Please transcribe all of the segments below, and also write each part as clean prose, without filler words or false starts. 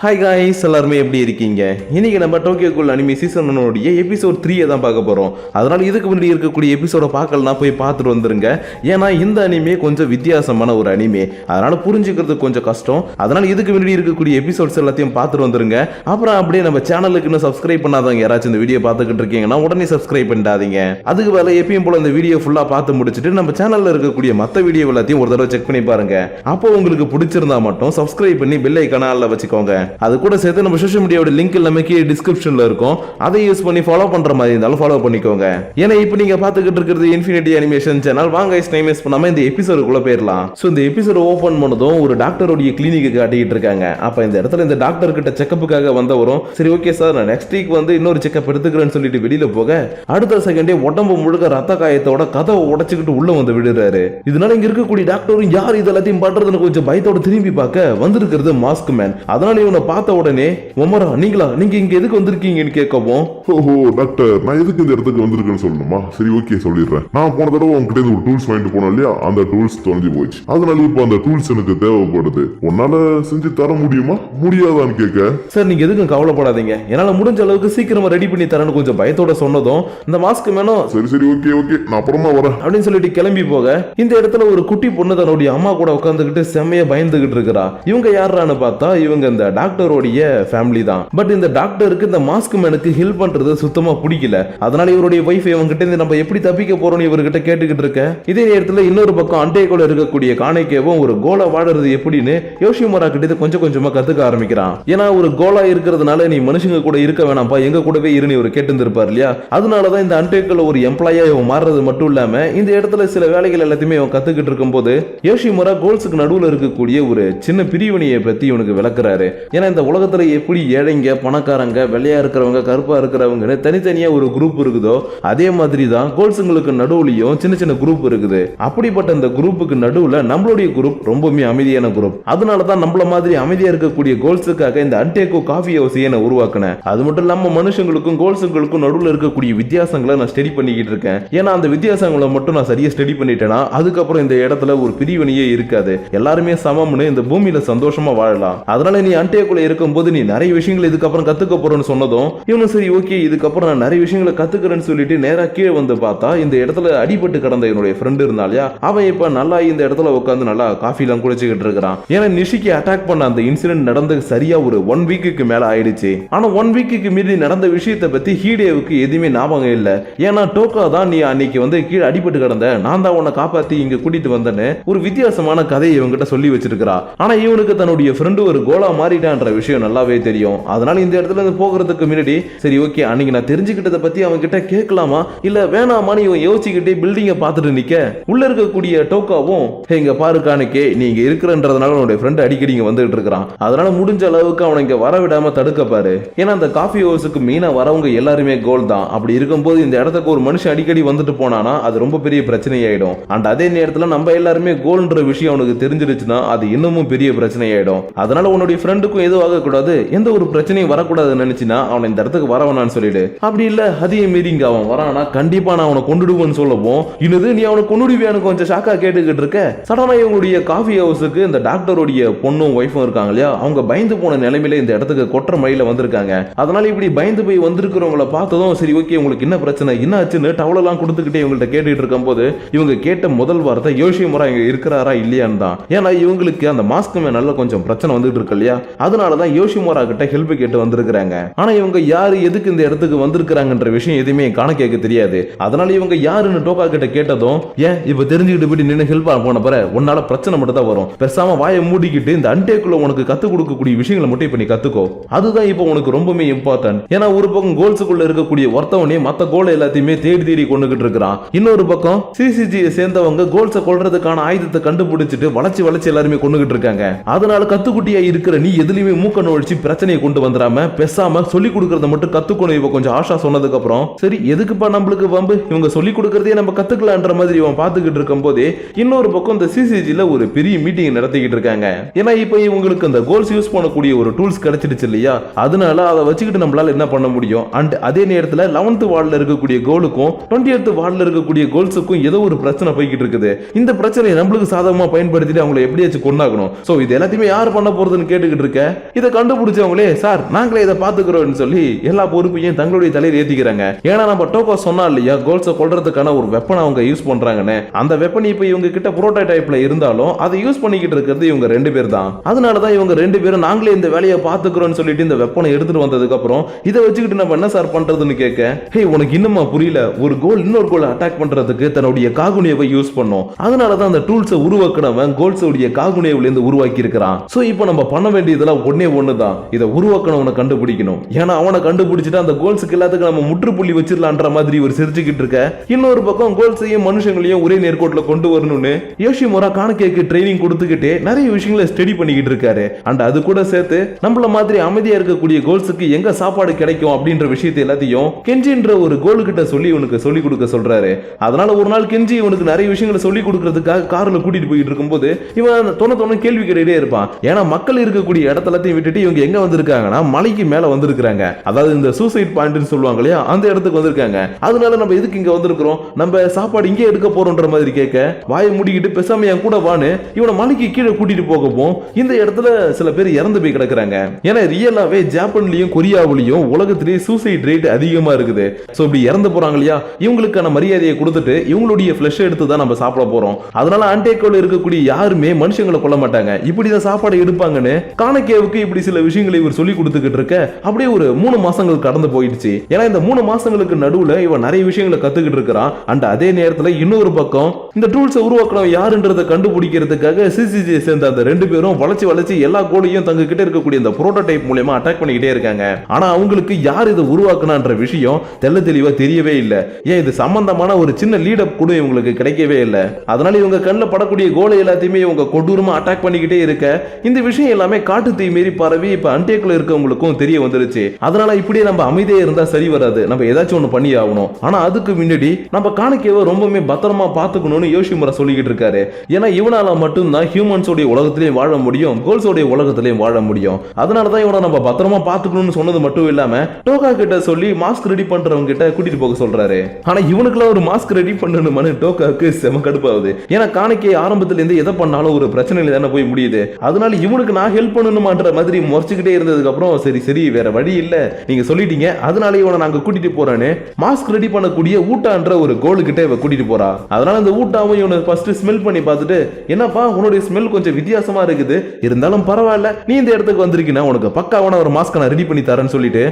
Hi guys, எல்லாருமே எப்படி இருக்கீங்க? இன்னைக்கு நம்ம Tokyo cool anime season 1 episode 3 தான் பார்க்க போறோம். அதனால இதுக்கு முன்னாடி இருக்கக்கூடிய எபிசோட பார்க்கலனா போய் பார்த்துட்டு வந்துருங்க. ஏன்னா இந்த அனிமே கொஞ்சம் வித்தியாசமான ஒரு அனிமே, அதனால புரிஞ்சுக்கிறது கொஞ்சம் கஷ்டம். அதனால இதுக்கு முன்னாடி இருக்கக்கூடிய எபிசோட்ஸ் எல்லாத்தையும் பார்த்துட்டு வந்துருங்க. அப்புறம் அப்படியே நம்ம சேனலுக்கு இன்னும் சப்ஸ்கிரைப் பண்ணாதவங்க யாராச்சும் இந்த வீடியோ பார்த்துக்கிட்டு இருக்கீங்கன்னா உடனே சப்ஸ்கிரைப் பண்ணிடாதீங்க. அதுக்கு வேலை எப்பயும் போல இந்த வீடியோ ஃபுல்லா பார்த்து முடிச்சுட்டு நம்ம சேனல்ல இருக்கக்கூடிய மற்ற வீடியோ எல்லாத்தையும் ஒரு தடவை செக் பண்ணி பாருங்க. அப்போ உங்களுக்கு பிடிச்சிருந்தா மட்டும் சப்ஸ்கிரைப் பண்ணி பெல் ஐகானை ஆல்ல வச்சுக்கோங்க. அது கூட சேர்த்து நம்ம சோஷியல் மீடியாவோட லிங்க் எல்லாமே கீழே டிஸ்கிரிப்ஷன்ல இருக்கும். அதை யூஸ் பண்ணி ஃபாலோ பண்ற மாதிரி இருந்தாலும் ஃபாலோ பண்ணிக்கோங்க. ஏன்னா இப்போ நீங்க பாத்துக்கிட்டு இருக்கிறது இன்ஃபினிட்டி அனிமேஷன் சேனல். வாங்க டைம் வேஸ்ட் பண்ணாம இந்த எபிசோடுக்குள்ள போயிடலாம். சோ இந்த எபிசோட் ஓபன் பண்ணதும் ஒரு டாக்டரோட கிளினிக்கு காட்டிட்டு இருக்காங்க. அப்ப இந்த இடத்துல இந்த டாக்டர் கிட்ட செக்கப்புக்காக வந்தவரும் சரி ஓகே சார் நான் நெக்ஸ்ட் வீக் வந்து இன்னொரு செக்கப் எடுத்துக்கிறேன்னு சொல்லிட்டு வெளியில போக அடுத்த செகண்டே உடம்பு முழுக்க ரத்த காயத்தோட கதவை உடைச்சுக்கிட்டு உள்ள வந்து விடுறாரு. இதனால இங்க இருக்கக்கூடிய டாக்டரும் யார் இதெல்லாத்தையும் பண்றதுன்னு கொஞ்சம் பயத்தோட திரும்பி பார்க்க வந்திருக்கிறது மாஸ்க் மேன். அதனால இவனை பார்த்த உடனே ஒமரா நீங்க இங்க எதுக்கு வந்திருக்கீங்கன்னு கேட்கவும், ஓஹோ டாக்டர் நான் எதுக்கு இந்த இடத்துக்கு வந்திருக்கேன்னு சொல்லணுமா? சரி ஓகே சொல்லிடுறேன். நான் போன தடவை உங்ககிட்ட ஒரு டூல்ஸ் வாங்கிட்டு போனோம் இல்லையா, அந்த டூல்ஸ் தொலைஞ்சு போச்சு. அதனால இப்போ அந்த டூல்ஸ் எனக்கு தேவைப்படுது. உன்னால செஞ்சு தர முடியுமா முடியாதான்னு கேட்க, சார் நீங்க எதுக்கும் கவலைப்படாதீங்க, என்னால முடிஞ்ச அளவுக்கு சீக்கிரமா ரெடி பண்ணி தரேன்னு கொஞ்சம் பயத்தோட சொன்னதும் இந்த மாஸ்க் மேனும் சரி ஓகே நான் அப்புறமா வரேன் அப்படின்னு சொல்லிட்டு கிளம்பி போக இந்த இடத்துல ஒரு குட்டி பொண்ணு தன்னுடைய அம்மா கூட உட்காந்துக்கிட்டு செம்மையா பயந்துகிட்டு இருக்கிறா. இவங்க யாரான்னு பார்த்தா இவங்க இந்த டாக்டரோடைய ஃபேமிலி தான். பட் இந்த டாக்டருக்கு இந்த மாஸ்க் மேனுக்கு ஹெல்ப் பண்றது சுத்தமா பிடிக்கல. அதனால இவருடைய வைஃப் இவங்கிட்ட இருந்து நம்ம எப்படி தப்பிக்க போறோம்னு இவர்கிட்ட கேட்டுக்கிட்டு இருக்க. இதே நேரத்துல இன்னொரு பக்கம் அண்டேக்குள்ள இருக்கக்கூடிய காணைக்கேவும் ஒரு கோலா வாடுறது எப்படின்னு யோஷிமுரா கிட்ட கொஞ்சம் கொஞ்சமா கத்துக்க ஆரம்பிக்கிறான். ஏன்னா ஒரு கோலா இருக்கிறதுனால நீ மனுஷங்க கூட இருக்க வேணாம்ப்பா, எங்க கூடவே இருன்னு இவர் கேட்டு இருப்பார் இல்லையா. அதனாலதான் இந்த அண்டேக்குள்ள ஒரு எம்ப்ளாயா இவன் மாறுறது மட்டும் இல்லாம இந்த இடத்துல சில வேலைகள் எல்லாத்தையுமே இவன் கத்துக்கிட்டு இருக்கும் போது யோஷிமுரா கோல்ஸுக்கு நடுவுல இருக்கக்கூடிய ஒரு சின்ன பிரிவினையை பத்தி இவனுக்கு விளக்குறாரு. ஏன்னா இந்த உலகத்துல எப்படி ஏழைங்க பணக்காரங்க வெள்ளையா இருக்கிறவங்க கருப்பா இருக்கிறவங்க தனித்தனியா ஒரு குரூப் இருக்குதோ அதே மாதிரி தான் கோல்ஸுங்களுக்கு நடுவுலயும் சின்ன சின்ன குரூப் இருக்குது. அப்படிப்பட்ட இந்த குரூப்புக்கு நடுவுல நம்மளுடைய குரூப் ரொம்பவே அமைதியான குரூப். அதனாலதான் நம்மள மாதிரி அமைதியா இருக்கக்கூடிய கோல்ஸுக்காக இந்த அன்டேக்கோ காஃபி ஹவுஸையே நான் உருவாக்கினேன். அது மட்டும் இல்லாம மனுஷங்களுக்கும் கோல்ஸுங்களுக்கும் நடுவுல இருக்கக்கூடிய வித்தியாசங்களை நான் ஸ்டடி பண்ணிக்கிட்டு இருக்கேன். ஏன்னா அந்த வித்தியாசங்களை மட்டும் நான் சரியா ஸ்டடி பண்ணிட்டேன்னா அதுக்கப்புறம் இந்த இடத்துல ஒரு பிரிவினையே இருக்காது, எல்லாருமே சமம்னு இந்த பூமியில சந்தோஷமா வாழலாம். அதனால நீ அன்டேக்குள்ள இருக்கும்போது நீ நிறைய விஷயங்களை இதுக்கப்புறம் கத்துக்க போறேன்னு சொன்னதும் இவனும் சரி ஓகே இதுக்கப்புறம் நான் நிறைய விஷயங்களை கத்துக்கிறேன்னு சொல்லிட்டு நேரா கீழே வந்து பார்த்தா இந்த இடத்துல அடிபட்டு கடந்த என்னுடைய ஃப்ரெண்ட் இருந்தாலியா அவன் இப்ப நல்லா இந்த இடத்துல உட்காந்து நல்லா காஃபி எல்லாம் குடிச்சுக்கிட்டு இருக்கிறான். ஏன்னா நிஷிக்கு அட்டாக் பண்ண அந்த இன்சிடென்ட் நடந்து சரியா ஒரு 1 வீக்குக்கு மேல ஆயிடுச்சு. ஆனா 1 வீக்குக்கு மீறி நடந்த விஷயத்தை பத்தி ஹீடேவுக்கு எதுவுமே ஞாபகம் இல்ல. ஏன்னா டோக்கா தான் நீ அன்னைக்கு வந்து கீழே அடிபட்டு கடந்த, நான் தான் உன்னை காப்பாத்தி இங்க கூட்டிட்டு வந்தேன்னு ஒரு வித்தியாசமான கதையை இவங்கிட்ட சொல்லி வச்சிருக்கிறா. ஆனா இவனுக்கு தன்னுடைய ஃப்ரெண்டு ஒரு கோலா மாறிட்டான்ற விஷயம் நல்லாவே தெரியும். அதனால இந்த இடத்துல இருந்து போகிறதுக்கு முன்னாடி சரி ஓகே அன்னைக்கு நான் தெரிஞ்சுக்கிட்டதை பத்தி அவங்க கிட்ட கேட்கலாமா இல்ல வேணாமான்னு இவன் யோசிச்சுக்கிட்டே பில்டிங்கை பார்த்துட்டு நிக்க உள்ள இருக்கக்கூடிய டோக்காவும் இங்க பாரு காணிக்கே நீங்க இருக்கிறன்றதுனால உன்னுடைய ஃப்ரெண்ட் அடிக்கடி இங்க வந்துட்டு இருக்கிறான், அதனால முடிஞ்ச அளவுக்கு அவனை இங்க வர விடாம தடுக்க பாரு. ஏன்னா அந்த காஃபி ஹவுஸுக்கு மெயினா வரவங்க எல்லாருமே கோல் தான். அப்படி இருக்கும்போது இந்த இடத்துக்கு ஒரு மனுஷன் அடிக்கடி வந்துட்டு போனானா அது ரொம்ப பெரிய பிரச்சனை ஆயிடும். அண்ட் அதே நேரத்துல நம்ம எல்லாருமே கோல்ன்ற விஷயம் அவனுக்கு தெரிஞ்சிருச்சுன்னா அது இன்னமும் பெரிய பிரச்சனை ஆயிடும். அதனால உன்னுடைய ஃப்ரெண்டுக்கும் எதுவும் ஆகக்கூடாது, எந்த ஒரு பிரச்சனையும் வரக்கூடாதுன்னு நினைச்சினா அவன் இந்த இடத்துக்கு வரவனான்னு சொல்லிடு. அப்படி இல்ல அதையும் மீறி இங்க அவன் வரானா கண்டிப்பா நான் அவனை கொண்டுடுவேன்னு சொல்லவும் இன்னது நீ அவனை கொண்டுடுவியான்னு கொஞ்சம் ஷாக்கா கேட்டுக்கிட்டு இருக்க. சடனா இவங்களுடைய காஃபி ஹவுஸுக்கு இந்த டாக்டருடைய பொண்ணும் ஒய்ஃபும் இருக்காங்க இல்லையா, அவங்க பயந்து போன நிலைமையில இந்த இடத்துக்கு கொற்ற மழையில வந்திருக்காங்க. அதனால இப்படி பயந்து போய் வந்திருக்கிறவங்களை பார்த்ததும் சரி ஓகே உங்களுக்கு என்ன பிரச்சனை என்ன ஆச்சுன்னு டவலெல்லாம் கொடுத்துக்கிட்டே இவங்கள்ட்ட கேட்டுட்டு இருக்கும் போது இவங்க கேட்ட முதல் வார்த்தை யோஷிமுரா இங்க இருக்கிறாரா இல்லையான்னு தான். ஏன்னா இவங்களுக்கு அந்த மாஸ்க் மேல நல்ல கொஞ்சம் பிரச்சனை வந்துட்டு இருக்கு இல்லையா, அதனாலதான் யோஷிமுரா கிட்ட ஹெல்ப் கேட்டு வந்திருக்காங்க. ஆனா இவங்க யாரு எதுக்கு இந்த இடத்துக்கு வந்திருக்காங்கன்ற விஷயம் எதுவுமே காண கேட்க தெரியாது. அதனால இவங்க யாருன்னு டோக்கா கிட்ட கேட்டதும் ஏன் இப்ப தெரிஞ்சுக்கிட்டு போயிட்டு நின்று ஹெல்ப் போன பிற உன்னால பிரச்சனை மட்டும் தான் வரும், பேசாம வாயை மூடிக்கிட்டு இந்த அன்டேக்குள்ள உனக்கு கத்து கொடுக்கக்கூடிய விஷயங்களை மட்டும் இப்ப நீ கத்துக்கோ, அதுதான் இப்போ உனக்கு ரொம்பவே இம்பார்ட்டன்ட். ஏன்னா ஒரு பக்கம் கோல்ஸுக்குள்ள இருக்கக்கூடிய ஒருத்தவனே மத்த கோல் எல்லாத்தையுமே தேடி கொண்டுகிட்டு இருக்கிறான். இன்னொரு பக்கம் சிசிஜியை சேர்ந்தவங்க கோல்ஸை கொள்றதுக்கான ஆயுதத்தை கண்டுபிடிச்சிட்டு வளைச்சு எல்லாருமே கொண்டுகிட்டு இருக்காங்க. அதனால கத்துக்குட்டியா இருக்கிற நீ எதுலயுமே மூக்க நுழைச்சு பிரச்சனையை கொண்டு வந்துடாம பேசாம சொல்லி கொடுக்கறத மட்டும் கத்துக்கணும். இவ கொஞ்சம் ஆஷா சொன்னதுக்கு அப்புறம் சரி எதுக்குப்பா நம்மளுக்கு வம்பு, இவங்க சொல்லி கொடுக்கறதே நம்ம கத்துக்கலான்ற மாதிரி இவன் பாத்துக்கிட்டு இருக்கும் போதே இன்னொரு பக்கம் இந்த சிசிஜில ஒரு பெரிய மீட்டிங் நடத்திக்கிட்டு இருக்காங்க. ஏன்னா இப்ப இவங்களுக்கு அந்த கோல்ஸ் யூஸ் பண்ணக்கூடிய ஒரு டூல்ஸ் கிடைச்சிடுச்சு இல்லையா, அதனால அதை வச்சுக்கிட்டு நம்மளால என்ன பண்ண முடியும். அண்ட் அதே நேரத்தில் 11th வார்டுல இருக்கக்கூடிய கோலுக்கும் 20th வார்டுல இருக்கக்கூடிய கோல்ஸுக்கும் ஏதோ ஒரு பிரச்சனை போய்கிட்டு இருக்குது. இந்த பிரச்சனையை நம்மளுக்கு சாதகமா பயன்படுத்திட்டு அவங்களை எப்படியாச்சும் கொண்டாகணும். சோ இது எல்லாத்தையுமே யார் பண்ண போறதுன்னு கேட்டுக்கிட்டு இருக்க இதை கண்டுபிடிச்சவங்களே சார் நாங்களே இதை பாத்துக்கிறோம்னு சொல்லி எல்லா பொறுப்பையும் தங்களுடைய தலையில் ஏத்திக்கிறாங்க. ஏன்னா நம்ம டோக்கா சொன்னா இல்லையா கோல்ஸை கொல்றதுக்கான ஒரு வெப்பனை அவங்க யூஸ் பண்றாங்கன்னு. அந்த வெப்பன் இப்ப இவங்க கிட்ட புரோட்டோடைப்ல இருந்தாலும் அதை யூஸ் பண்ணிக்கிட்டு இருக்கிறது இவங்க 2 பேர் தான். அதனாலதான் இவங்க 2 பேரும் நாங்களே இந்த வேலையை பாத்துக்கிறோம்னு சொல்லிட்டு இந்த வெப்பனை எடுத்துட்டு வந்ததுக்கு அப்புறம் இதை வச்சுக்கிட்டு நம்ம என்ன சார் பண்றதுன்னு கேட்க, ஹே உனக்கு இன்னுமா புரியல, ஒரு கோல் இன்னொரு கோல் அட்டாக் பண்றதுக்கு தன்னுடைய காகுனியவை யூஸ் பண்ணும். அதனாலதான் அந்த டூல்ஸை உருவாக்கினவன் கோல்ஸோடைய காகுனியவுல இருந்து உருவாக்கி இருக்கிறான். சோ இப்போ நம்ம பண்ண வேண்டியதெல்லாம் ஒண்ணுதான், இதை உருவாக்கணவனை கண்டுபிடிக்கணும். ஏன்னா அவனை கண்டுபிடிச்சிட்டு அந்த கோல்ஸுக்கு எல்லாத்துக்கும் நம்ம முற்றுப்புள்ளி வச்சிடலான்ற மாதிரி ஒரு சிரிச்சுக்கிட்டு இருக்க, இன்னொரு பக்கம் கோல்ஸையும் மனுஷங்களையும் ஒரே நேர்கோட்டுல கொண்டு வரணும்னு யோஷிமுரா கானகேக்கு ட்ரைனிங் கொடுத்துக்கிட்டே நிறைய விஷயங்களை ஸ்டடி பண்ணிக்கிட்டு இருக்காரு. அண்ட் அது கூட சேர்த்து நம்மள மாதிரி அமைதியா இருக்கக்கூடிய கோல்ஸுக்கு எங்க சாப்பாடு கிடைக்கும் அப்படின்ற விஷயத்தை எல்லாத்தையும் கெஞ்சின்ற ஒரு கோல் கிட்ட சொல்லி இவனுக்கு சொல்லி கொடுக்க சொல்றாரு. அதனால ஒரு நாள் கெஞ்சி இவனுக்கு நிறைய விஷயங்களை சொல்லி கொடுக்கறதுக்காக கார்ல கூட்டிட்டு போயிட்டு இருக்கும்போது இவன் தொண்ணு கேள்வி கேட்டுட்டே இருப்பான். ஏன்னா மக்கள் இருக்கக்கூடிய இடத்தெல்லாத்தையும் விட்டுட்டு இவங்க எங்க வந்திருக்காங்கன்னா மலைக்கு மேல வந்திருக்காங்க. அதாவது இந்த சூசைட் பாயிண்ட் சொல்லுவாங்க இல்லையா, அந்த இடத்துக்கு வந்திருக்காங்க. அதனால நம்ம எதுக்கு இங்க வந்திருக்கிறோம், நம்ம சாப்பாடு இங்கே எடுக்க போறோம்ன்ற மாதிரி கேட்க, வாயை மூடிக்கிட்டு பேசாம என் கூட வான்னு இவனை மலைக்கு கீழே கூட்டிட்டு போகவும் இந்த இடத்துல சில பேர் இறந்து போய் கிடக்குறாங்க. ஏன்னா ரியலாவே ஜப்பான்லயும் கொரியாவிலையும் உலகத்திலேயே சூசைட் ரேட் அதிகமா இருக்குது. சோ இப்படி இறந்து போறாங்க இல்லையா, இவங்களுக்கான மரியாதையை கொடுத்துட்டு இவங்களுடைய ஃபிளஷ் எடுத்து தான் நம்ம சாப்பிட போறோம். அதனால அண்டேக்கோல இருக்கக்கூடிய யாருமே மனுஷங்களை கொல்ல மாட்டாங்க, இப்படிதான் சாப்பாடு எடுப்பாங்கன்னு கானகேவுக்கு இப்படி சில விஷயங்களை இவர் சொல்லி கொடுத்துக்கிட்டு இருக்க அப்படியே ஒரு 3 மாசங்கள் கடந்து போயிடுச்சு. ஏன்னா இந்த 3 மாசங்களுக்கு நடுவுல இவன் நிறைய விஷயங்களை கத்துக்கிட்டு இருக்கிறான். அண்ட் அதே நேரத்துல இன்னொரு பக்கம் இந்த டூல்ஸை உருவாக்கணும் யாருன்றதை கண்டுபிடிக்கிறதுக்காக சிசிஜி சேர்ந்த அந்த 2 பேரும் வளைச்சு எல்லா கோலையும் தங்க கிட்ட இருக்கக்கூடிய இந்த புரோட்டோடைப் மூலமா அட்டாக் பண்ணிக்கிட்டே இருக்காங்க. ஆனா அவங்களுக்கு யார் இதை உருவாக்கணும்ன்ற விஷயம் தெளிவா தெரியவே இல்லை. ஏன் இது சம்பந்தமான ஒரு சின்ன லீட் அப் கூட இவங்களுக்கு கிடைக்கவே இல்லை. அதனால இவங்க கண்ணில் படக்கூடிய கோலை எல்லாத்தையுமே இவங்க கொடூரமா அட்டாக் பண்ணிக்கிட்டே இருக்க இந்த விஷயம் எல்லாமே காட்டு தீ மீறி பரவி இப்ப அண்டேக்குள்ள இருக்கவங்களுக்கும் தெரிய வந்துருச்சு. அதனால இப்படியே நம்ம அமைதியா இருந்தா சரி வராது, நம்ம ஏதாச்சும் ஒண்ணு பண்ணி ஆகணும். ஆனா அதுக்கு முன்னாடி நம்ம கானகேவை ரொம்பவே பத்திரமா பாத்துக்கணும்னு யோஷிமுரா சொல்லிக்கிட்டு இருக்காரு. ஏன்னா இவனால மட்டும்தான் ஹியூமன்ஸோடைய உலகத்திலையும் வாழ முடியும், கோல்ஸோடைய உலகத்திலையும் வாழ முடியும். அதனாலதான் இவனை நம்ம பத்திரமா பாத்துக்கணும்னு சொன்னது மட்டும் இல்லாம டோகா கிட்ட சொல்லி மாஸ்க் ரெடி பண்றவங்க கிட்ட கூட்டிட்டு போக சொல்றாரு. ஆனா இவனுக்குலாம் ஒரு மாஸ்க் ரெடி பண்ணணும்னு டோகாக்கு செம கடுப்பாகுது. ஏன்னா கானகே ஆரம்பத்துல இருந்து எதை பண்ணாலும் ஒரு பிரச்சனையில தானே போய் முடியுது. அதனால இவனுக்கு நான் ஹெல்ப் பண்ணணுமான்ற மாதிரி முறைச்சுக்கிட்டே இருந்ததுக்கு அப்புறம் சரி வேற வழி இல்ல, நீங்க சொல்லிட்டீங்க, அதனால இவனை நாங்க கூட்டிட்டு போறேன்னு மாஸ்க் ரெடி பண்ணக்கூடிய ஊட்டான்ற ஒரு கோலு கிட்ட இவ கூட்டிட்டு போறா. அதனால இந்த ஊட்டாவும் இவனை ஃபர்ஸ்ட் ஸ்மெல் பண்ணி பார்த்துட்டு, என்னப்பா உன்னுடைய ஸ்மெல் கொஞ்சம் வித்தியாசமா இருக்குது, இருந்தாலும் பரவாயில்ல, நீ இந்த இடத்துக்கு வந்திருக்கீனா உனக்கு பக்காவான ஒரு மாஸ்க் நான் ரெடி பண்ணி தரேன்னு சொல்லிட்டு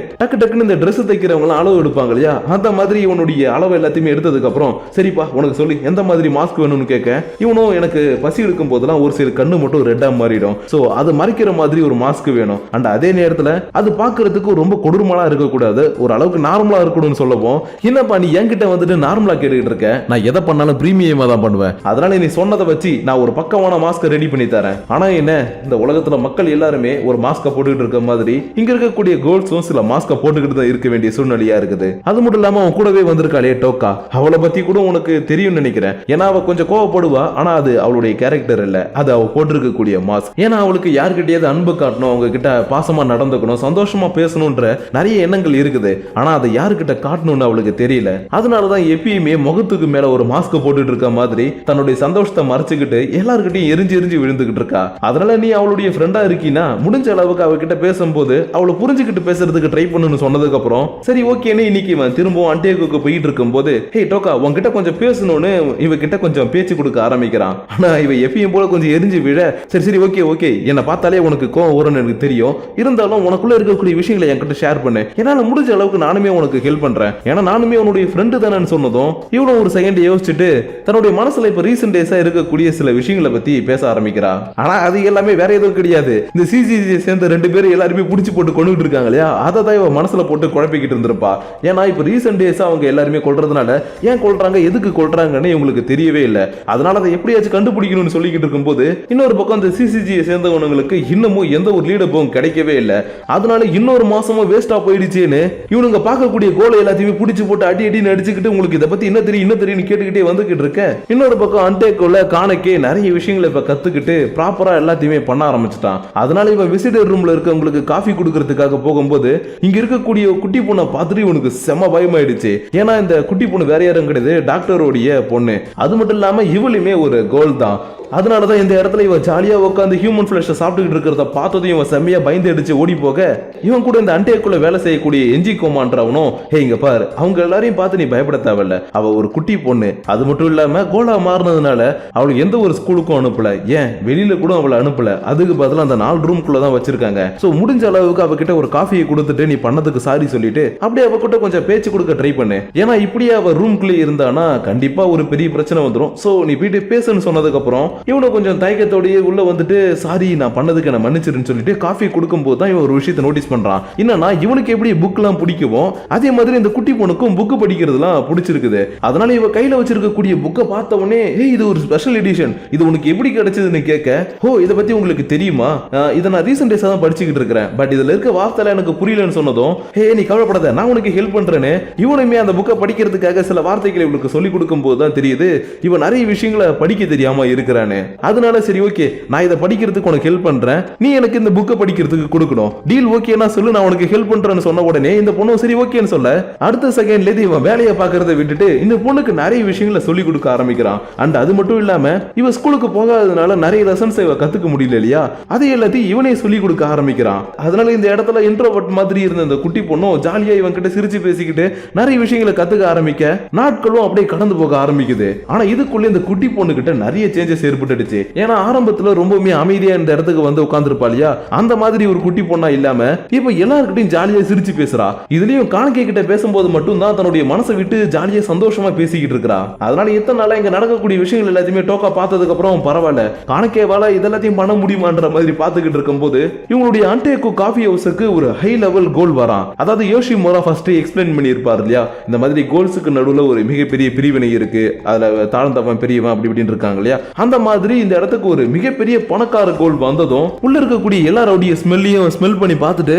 டக்குன்னு இந்த ட்ரெஸ் தைக்கிறவங்க அளவு எடுப்பாங்க இல்லையா, அந்த மாதிரி இவனுடைய அளவு எல்லாத்தையுமே எடுத்ததுக்கு அப்புறம் சரிப்பா உனக்கு சொல்லி எந்த மாதிரி மாஸ்க் வேணும்னு கேட்க, இவனும் எனக்கு பசி எடுக்கும் போதெல்லாம் ஒரு சில கண்ணு மட்டும் ரெட்டா மாறிடும், சோ அது மறைக்கிற மாதிரி ஒரு மாஸ்க் வேணும். அண்ட் அதே நேரத்துல அது பாக்குறதுக்கு ரொம்ப கொடூரமா இருக்க கூடாது, ஒரு அளவுக்கு நார்மலா இருக்கணும்னு சொல்லவும், என்னப்பா நீ என்கிட்ட வந்துட்டு நார்மலா கேட்டுக்கிட்டு இருக்க, நான் எதை பண்ணாலும் பிரீமியமா தான் பண்ணுவேன், அதனால நீ சொன்னதை வச்சு நான் ஒரு பக்கமான மாஸ்க் ரெடி பண்ணி தரேன். ஆனா என்ன, இந்த உலகத்துல மக்கள் எல்லாருமே ஒரு மாஸ்க போட்டுக்கிட்டு இருக்க மாதிரி இங்க இருக்கக்கூடிய கோல்ஸும் சில மாஸ்க போட்டுக்கிட்டு தான் இருக்க வேண்டிய சூழ்நிலையா இருக்குது. அது மட்டும் இல்லாம அவன் கூடவே வந்திருக்காளே டோக்கா, அவளை பத்தி கூட உனக்கு தெரியும் நினைக்கிறேன். ஏன்னா அவ கொஞ்சம் கோவப்படுவா, ஆனா அது அவளுடைய கேரக்டர் இல்ல, அது அவ போட்டிருக்கக்கூடிய மாஸ்க். ஏன்னா அவளுக்கு யார்கிட்டயாவது அன்பு காட்டணும், அவங்க கிட்ட பாசமா நடந்துக்கணும், சந்தோஷமா பேசணும்ன்ற நிறைய எண்ணங்கள் இருக்குது. ஆனா அதை யாருக்கிட்ட காட்டணும்னு அவளுக்கு தெரியல. அதனாலதான் எப்பயுமே முகத்துக்கு மேல ஒரு மாஸ்க் போட்டுட்டு இருக்க மாதிரி தன்னுடைய சந்தோஷத்தை மறைச்சுக்கிட்டு எல்லார்கிட்டையும் எரிஞ்சு விழுந்துகிட்டு இருக்கா. அதனால நீ அவளுடைய ஃப்ரெண்டா இருக்கீனா முடிஞ்ச அளவுக்கு அவகிட்ட பேசும்போது அவளை புரிஞ்சுக்கிட்டு பேசுறதுக்கு ட்ரை பண்ணணும்னு சொன்னதுக்கு அப்புறம் சரி ஓகேன்னு இன்னைக்கு இவன் திரும்பவும் அண்டேக்குக்கு போயிட்டு இருக்கும்போது, ஹே டோக்கா உன்கிட்ட கொஞ்சம் பேசணும்னு இவகிட்ட கொஞ்சம் பேச்சு கொடுக்க ஆரம்பிக்கிறான். ஆனா இவ எப்பயும் போல கொஞ்சம் எரிஞ்சு விழ, சரி ஓகே என்னை பார்த்தாலே உனக்கு கோவம் வரும்னு எனக்கு தெரியும், இருந்தாலும் உனக்குள்ள இருக்கக்கூடிய விஷயங்களை என்கிட்ட ஷேர் பண்ணு, என்னால முடிஞ்ச அளவுக்கு நானுமே உனக்கு ஹெல்ப் பண்றேன், ஏன்னா நானுமே உன்னுடைய ஃப்ரெண்டு தானே சொன்னதும் இவனும் ஒரு செகண்ட் யோசிச்சுட்டு தன்னுடைய மனசுல இப்ப ரீசெண்ட் டேஸா இருக்கக்கூடிய சில விஷயங்களை பத்தி பேச ஆரம்பிக்கிறா. ஆனா அது எல்லாமே வேற எதுவும் கிடையாது, இந்த சிசிஜி சேர்ந்த 2 பேரும் எல்லாருமே புடிச்சு போட்டு கொண்டுகிட்டு இருக்காங்க இல்லையா, அதை தான் இவ மனசுல போட்டு குழப்பிக்கிட்டு இருந்திருப்பா. ஏன்னா இப்ப ரீசெண்ட் டேஸா அவங்க எல்லாருமே கொல்றதுனால ஏன் கொல்றாங்க எதுக்கு கொல்றாங்கன்னு இவங்களுக்கு தெரியவே இல்லை. அதனால அதை எப்படியாச்சும் கண்டுபிடிக்கணும்னு சொல்லிக்கிட்டு இருக்கும்போது இன்னொரு பக்கம் இந்த சிசிஜியை சேர்ந்தவங்களுக்கு இன்னமும் எந்த ஒரு லீடப்பும் கிடைக்கவே இல்லை. அதனால இன்னொரு மாசமும் வேஸ்டா போயிடுச்சேன்னு இவனுங்க பார்க்கக்கூடிய கோலை எல்லாத்தையுமே பிடிச்சு போட்டு அடின்னு அடிச்சுக்கிட்டு உங்களுக்கு இதை பத்தி என்ன தெரியும் கேட்டுக்கிட்டே வந்துகிட்டு இருக்க. இன்னொரு பக்கம் அண்டேக்குள்ள கானகே நிறைய விஷயங்களை இப்ப கத்துக்கிட்டு ப்ராப்பரா எல்லாத்தையுமே பண்ண ஆரம்பிச்சுட்டான். அதனால இவன் விசிட்டர் ரூம்ல இருக்கவங்களுக்கு காஃபி கொடுக்கறதுக்காக போகும்போது இங்க இருக்கக்கூடிய குட்டி பொண்ணை பார்த்துட்டு இவனுக்கு செம பயமாயிடுச்சு. ஏன்னா இந்த குட்டி பொண்ணு வேற யாரும் கிடையாது, டாக்டரோடைய பொண்ணு. அது மட்டும் இல்லாம இவளுமே ஒரு கோல் தான். அதனாலதான் இந்த இடத்துல இவ ஜாலியா உட்காந்து ஹியூமன் ஃபிளஷ் சாப்பிட்டுக்கிட்டு இருக்கிறத பார்த்ததும் இவன் செம்மையா பயந்து அடிச்சு ஓடி போக இவன் கூட இந்த அண்டேக்குள்ள வேலை செய்யக்கூடிய என்ஜி கோமான்றவனும் ஹே இங்க பாரு அவங்க எல்லாரையும் பார்த்து நீ பயப்பட தேவையில்ல, அவ ஒரு குட்டி பொண்ணு, அது மட்டும் இல்லாம கோலா மாறினதுனால அவளுக்கு எந்த ஒரு ஸ்கூலுக்கும் அனுப்பல, ஏன் வெளியில கூட அவளை அனுப்பல, அதுக்கு பதிலா அந்த 4 ரூம்குள்ள தான் வச்சிருக்காங்க. சோ முடிஞ்ச அளவுக்கு அவகிட்ட ஒரு காஃபியை கொடுத்துட்டு நீ பண்ணதுக்கு சாரி சொல்லிட்டு அப்படியே அவகிட்ட கொஞ்சம் பேச்சு கொடுக்க ட்ரை பண்ணு. ஏன்னா இப்படியே அவ ரூம்குள்ளே இருந்தானா கண்டிப்பா ஒரு பெரிய பிரச்சனை வந்துடும். சோ நீ போயிட்டு பேசுன்னு சொன்னதுக்கு அப்புறம் இவனை கொஞ்சம் தயக்கத்தோடயே உள்ள வந்துட்டு சாரி நான் பண்ணதுக்கு என்ன மன்னிச்சிருன்னு சொல்லிட்டு காஃபி கொடுக்கும் போது தான் இவன் ஒரு விஷயத்தை நோட்டீஸ் பண்றான். என்னன்னா இவனுக்கு எப்படி புக் எல்லாம் பிடிக்குமோ அதே மாதிரி இந்த குட்டி பொண்ணுக்கும் புக் படிக்கிறதுலாம் பிடிச்சிருக்குது. அதனால இவ கையில வச்சிருக்கக்கூடிய புக்கை பார்த்த உடனே இது ஒரு ஸ்பெஷல் எடிஷன், இது உனக்கு எப்படி கிடைச்சதுன்னு கேட்க ஓ இதை பத்தி உங்களுக்கு தெரியுமா, இதை நான் ரீசெண்ட் டேஸா தான் படிச்சுக்கிட்டு இருக்கிறேன், பட் இதுல இருக்க வார்த்தை எனக்கு புரியலன்னு சொன்னதும் ஹே நீ கவலைப்படாத நான் உனக்கு ஹெல்ப் பண்றேன்னு இவனுமே அந்த புக்கை படிக்கிறதுக்காக சில வார்த்தைகளை இவனுக்கு சொல்லி கொடுக்கும் போது தான் தெரியுது இவன் நிறைய விஷயங்களை படிக்க தெரியாம இருக்கிறானே. அதனால சரி ஓகே நான் இதை படிக்கிறதுக்கு உனக்கு ஹெல்ப் பண்றேன், நீ எனக்கு இந்த புக்கை படிக்கிறதுக்கு கொடுக்கணும், டீல் ஓகேனா சொல்லு நான் உனக்கு ஹெல்ப் பண்றேன்னு சொன்ன உடனே இந்த பொண்ணு சரி ஓகேன்னு சொல்ல அடுத்த செகண்ட்ல இவன் வேலையை பார்க்கறதை விட்டுட்டு இந்த பொண்ணுக்கு நிறைய விஷயங்களை சொல்லி கொடுக்க ஆரம்பிக்கிறான். அண்ட் அது மட்டும் இல்லாம இவ ஸ்கூலுக்கு போகாததுனால நிறைய லெசன்ஸ் இவ கத்துக்க முடியல இல்லையா, அதே எல்லாத்தையும் இவனே சொல்லி கொடுக்க ஆரம்பிக்கிறான். அதனால இந்த இடத்துல இன்ட்ரோவர்ட் மாதிரி இருந்த இந்த குட்டி பொண்ணும் ஜாலியா இவன் கிட்ட சிரிச்சு பேசிக்கிட்டு நிறைய விஷயங்களை கத்துக்க ஆரம்பிக்க நாட்களும் அப்படியே கடந்து போக ஆரம்பிக்குது. ஆனா இதுக்குள்ள இந்த குட்டி பொண்ணு கிட்ட நிறைய சேஞ்சஸ் ஏற்பட்டுடுச்சு. ஏன்னா ஆரம்பத்துல ரொம்பவுமே அமைதியா இந்த இடத்துக்கு வந்து உட்கார்ந்துருப்பா இல்லையா, அந்த மாதிரி ஒரு குட்டி பொண்ணா இல்லாம இப்ப எல்லார்கிட்டையும் ஜாலியா சிரிச்சு பேசுறா. இதுலயும் காணக்கே கிட்ட பேசும்போது மட்டும் தான் தன்னுடைய மனசை விட்டு ஜாலியா சந்தோஷமா பேசிக்கிட்டு இருக்கா. அதனால இத்தனை நாளா இங்க நடக்கக்கூடிய விஷயங்கள் எல்லாத்தையுமே டோக்கா பார்த்ததுக்கு அப்புறம் பரவாயில்ல காணக்கேவால இதெல்லாத்தையும் பண்ண முடியுமான்ற மாதிரி பார்த்துக்கிட்டு இருக்கும்போது இவங்களுடைய அண்டேக்கு காஃபி ஹவுஸுக்கு ஒரு ஹை லெவல் கோல் வரான். அதாவது யோஷிமுரா ஃபர்ஸ்ட் எக்ஸ்பிளைன் பண்ணியிருப்பார் இல்லையா, இந்த மாதிரி கோல்ஸுக்கு நடுவில் ஒரு மிகப்பெரிய பிரிவினை இருக்கு, அதுல தாழ்ந்தவன் பெரியவன் அப்படி இப்படின்னு இருக்காங்க இல்லையா, அந்த மாதிரி இந்த இடத்துக்கு ஒரு மிகப்பெரிய பணக்கார கோல் வந்ததும் உள்ள இருக்கக்கூடிய எல்லாரோடைய ஸ்மெல்லையும் ஸ்மெல் பண்ணி பார்த்துட்டு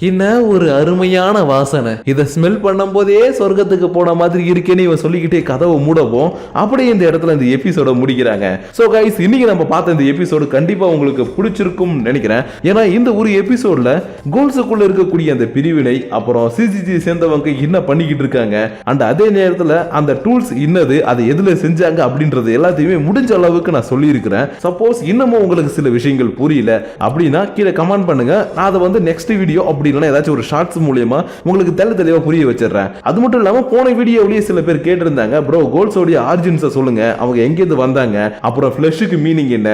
என்ன ஒரு அருமையான வாசனை, இதை ஸ்மெல் பண்ணும் போதே சொர்க்கத்துக்கு போன மாதிரி இருக்கேன்னு இவன் சொல்லிக்கிட்டே கதவை மூடவும் அப்படியே இந்த இடத்துல இந்த எபிசோட முடிக்கிறாங்க. சோ கைஸ் இன்னைக்கு நம்ம பார்த்த இந்த எபிசோடு கண்டிப்பா உங்களுக்கு பிடிச்சிருக்கும் நினைக்கிறேன். ஏன்னா இந்த ஒரு எபிசோட்ல கோல்ஸுக்குள்ள இருக்கக்கூடிய அந்த பிரிவினை அப்புறம் சிசிசி சேர்ந்தவங்க என்ன பண்ணிக்கிட்டு இருக்காங்க அண்ட் அதே நேரத்துல அந்த டூல்ஸ் இன்னது அதை எதுல செஞ்சாங்க அப்படின்றது எல்லாத்தையுமே முடிஞ்ச அளவுக்கு நான் சொல்லி இருக்கிறேன். சப்போஸ் இன்னமும் உங்களுக்கு சில விஷயங்கள் புரியல அப்படின்னா கீழே கமெண்ட் பண்ணுங்க, நான் அதை வந்து நெக்ஸ்ட் வீடியோ அப்படி இல்லைன்னா ஏதாச்சும் ஒரு ஷார்ட்ஸ் மூலியமா உங்களுக்கு தெளிவா புரிய வச்சிடறேன். அது மட்டும் இல்லாம போன வீடியோலயே சில பேர் கேட்டிருந்தாங்க ப்ரோ கோல்ஸோடைய ஆரிஜின்ஸை சொல்லுங்க, அவங்க எங்கேருந்து வந்தாங்க, அப்புறம் ஃபிளஷுக்கு மீனிங் என்ன,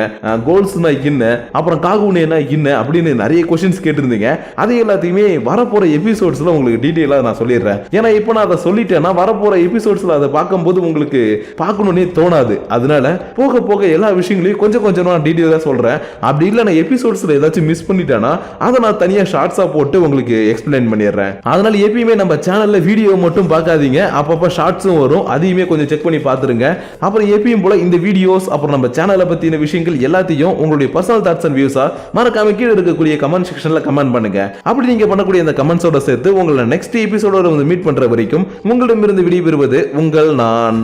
கோல்ஸ்னா என்ன, அப்புறம் காகுனேனா என்ன அப்படின்னு நிறைய கொஸ்டின்ஸ் கேட்டிருந்தீங்க. அதை எல்லாத்தையுமே வரப்போற எபிசோட்ஸ்ல உங்களுக்கு டீட்டெயிலா நான் சொல்லிடுறேன். ஏன்னா இப்போ நான் அதை சொல்லிட்டேன்னா வரப்போற எபிசோட்ஸ்ல அதை பார்க்கும்போது உங்களுக்கு பார்க்கணும்னே தோணாது. அதனால போக போக எல்லா விஷயங்களையும் கொஞ்சம் கொஞ்சமா டீட்டெயிலா சொல்றேன். அப்படி இல்லை நான் எபிசோட்ஸ்ல ஏதாச்சும் மிஸ் பண்ணிட்டேன்னா அதை நான் தனியா ஷார்ட்ஸா போட்டு உங்களுக்கு எக்ஸ்பிளைன் பண்ணிடுறேன். அதனால எப்பயுமே நம்ம சேனல்ல வீடியோ மட்டும் பார்க்காதீங்க, அப்பப்ப ஷார்ட்ஸும் வரும், அதையுமே கொஞ்சம் செக் பண்ணி பார்த்துருங்க. அப்புறம் எப்பயும் போல இந்த வீடியோஸ் அப்புறம் நம்ம சேனலை பத்தின விஷயங்கள் எல்லாத்தையும் உங்களுடைய பர்சனல் தாட்ஸ் அண்ட் வியூஸா மறக்காம கீழே இருக்கக்கூடிய கமெண்ட் செக்ஷன்ல கமெண்ட் பண்ணுங்க. அப்படி நீங்க பண்ணக்கூடிய அந்த கமெண்ட்ஸோட சேர்த்து உங்களை நெக்ஸ்ட் எபிசோட வந்து மீட் பண்ற வரைக்கும் உங்களிடமிருந்து விடைபெறுவது உங்கள் நான்.